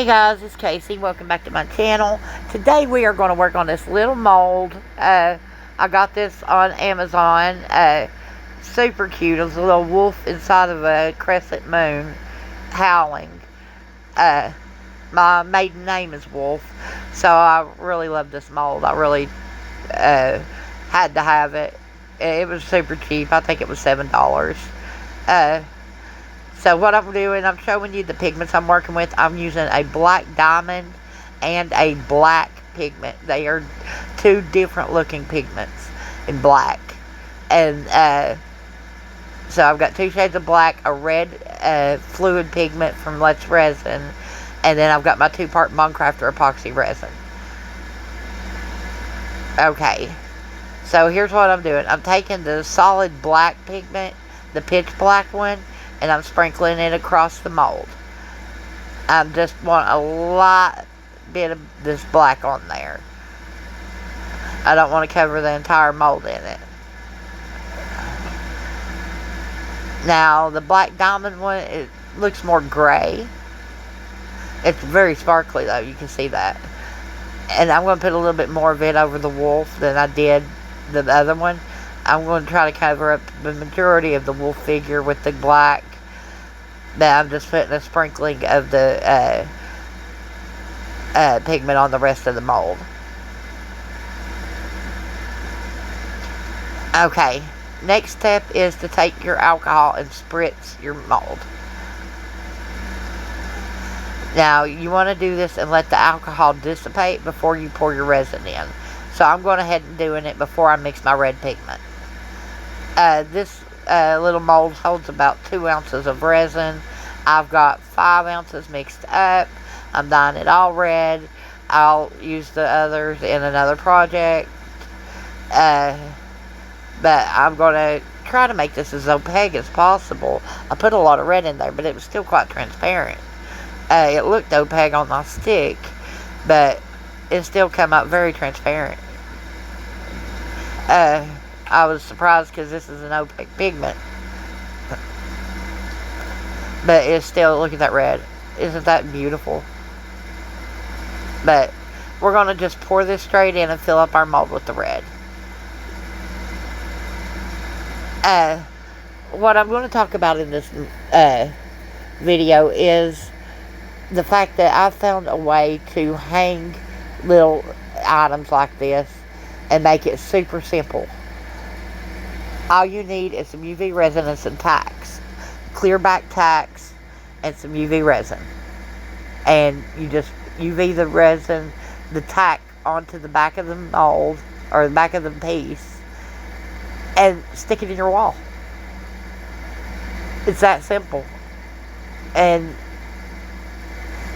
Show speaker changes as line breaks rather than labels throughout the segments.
Hey guys, it's Casey. Welcome back to my channel. Today we are going to work on this little mold. I got this on Amazon. Super cute. It was a little wolf inside of a crescent moon howling. My maiden name is Wolf, so I really love this mold. I really had to have it. It was super cheap. I think it was $7. So what I'm doing, I'm showing you the pigments I'm working with. I'm using a black diamond and a black pigment. They are two different looking pigments in black. And so I've got two shades of black, a red fluid pigment from Let's Resin, and then I've got my 2-part Minecrafter epoxy resin. Okay, so here's what I'm doing. I'm taking the solid black pigment, the pitch black one, and I'm sprinkling it across the mold. I just want a bit of this black on there. I don't want to cover the entire mold in it. Now, the black diamond one, it looks more gray. It's very sparkly though, you can see that. And I'm going to put a little bit more of it over the wolf than I did the other one. I'm going to try to cover up the majority of the wolf figure with the black. But I'm just putting a sprinkling of the pigment on the rest of the mold. Okay, next step is to take your alcohol and spritz your mold. Now, you want to do this and let the alcohol dissipate before you pour your resin in. So I'm going ahead and doing it before I mix my red pigment. This little mold holds about 2 ounces of resin. I've got 5 ounces mixed up. I'm dyeing it all red. I'll use the others in another project. But I'm going to try to make this as opaque as possible. I put a lot of red in there, but it was still quite transparent. It looked opaque on my stick, but it still came out very transparent. I was surprised because this is an opaque pigment. But it's still, look at that red. Isn't that beautiful? But we're going to just pour this straight in and fill up our mold with the red. What I'm going to talk about in this video is the fact that I've found a way to hang little items like this and make it super simple. All you need is some UV resin and some tacks. Clear back tacks and some UV resin. And you just UV the resin, the tack onto the back of the mold, or the back of the piece, and stick it in your wall. It's that simple. And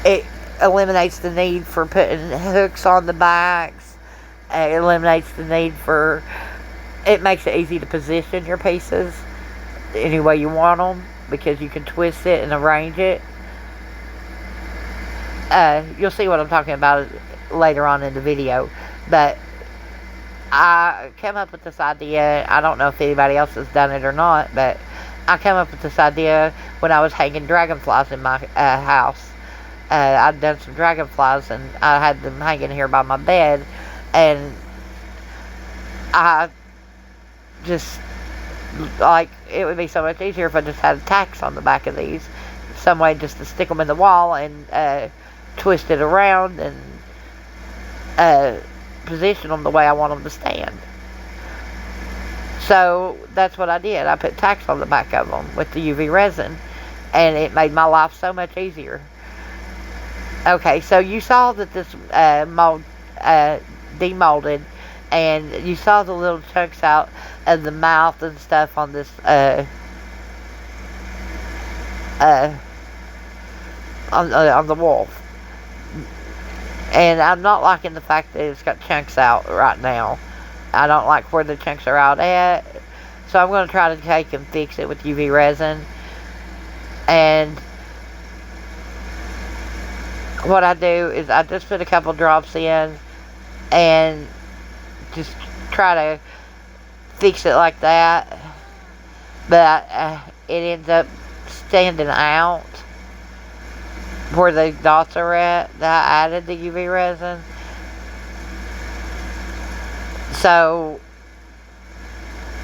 it eliminates the need for putting hooks on the backs. It eliminates the need for... It makes it easy to position your pieces any way you want them, because you can twist it and arrange it. You'll see what I'm talking about later on in the video. But I came up with this idea. I don't know if anybody else has done it or not, but I came up with this idea when I was hanging dragonflies in my house. I'd done some dragonflies and I had them hanging here by my bed, and I just, like, it would be so much easier if I just had tacks on the back of these, some way just to stick them in the wall and twist it around and position them the way I want them to stand. So that's what I did. I put tacks on the back of them with the UV resin, and it made my life so much easier. Okay, so you saw that this mold demolded, and you saw the little chunks out of the mouth and stuff on this on the wolf. And I'm not liking the fact that it's got chunks out right now. I don't like where the chunks are out at. So I'm going to try to take and fix it with UV resin. And what I do is I just put a couple drops in and just try to fix it like that. But it ends up standing out. where the dots are at, that I added the UV resin. So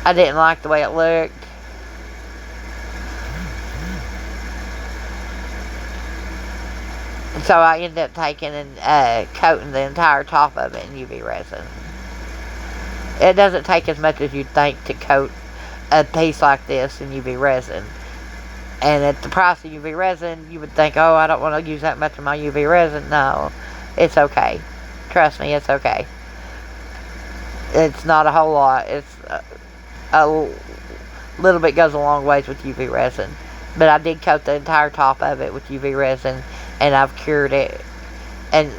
I didn't like the way it looked. So I ended up taking and coating the entire top of it in UV resin. It doesn't take as much as you'd think to coat a piece like this in UV resin. And at the price of UV resin, you would think, oh, I don't want to use that much of my UV resin. No, it's okay. Trust me, it's okay. It's not a whole lot. It's a little bit goes a long ways with UV resin. But I did coat the entire top of it with UV resin, and I've cured it. And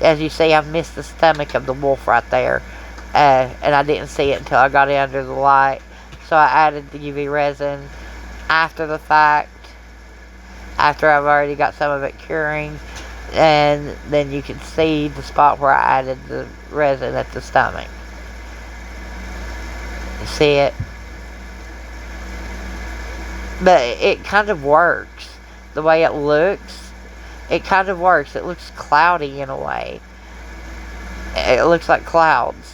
as you see, I've missed the stomach of the wolf right there. And I didn't see it until I got it under the light. So I added the UV resin after the fact, after I've already got some of it curing. And then you can see the spot where I added the resin at the stomach. You see it? But it kind of works. The way it looks, it kind of works. It looks cloudy in a way. It looks like clouds.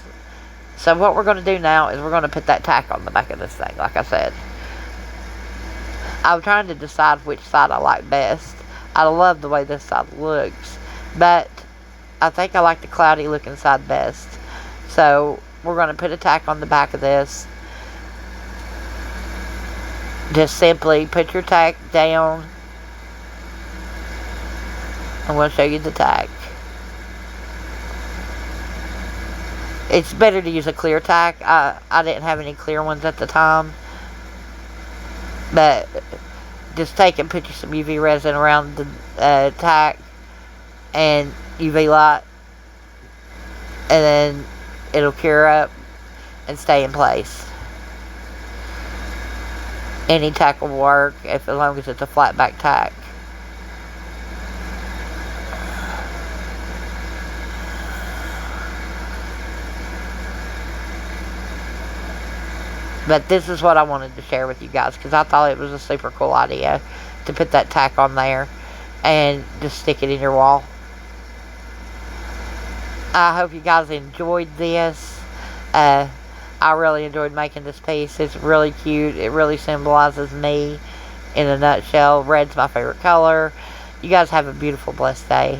So what we're going to do now is we're going to put that tack on the back of this thing, like I said. I'm trying to decide which side I like best. I love the way this side looks, but I think I like the cloudy looking side best. So we're going to put a tack on the back of this. Just simply put your tack down. I'm going to show you the tack. It's better to use a clear tack. I didn't have any clear ones at the time. But just take and put some UV resin around the tack and UV light. And then it'll cure up and stay in place. Any tack will work as long as it's a flat back tack. But this is what I wanted to share with you guys, because I thought it was a super cool idea to put that tack on there and just stick it in your wall. I hope you guys enjoyed this. I really enjoyed making this piece. It's really cute. It really symbolizes me in a nutshell. Red's my favorite color. You guys have a beautiful, blessed day.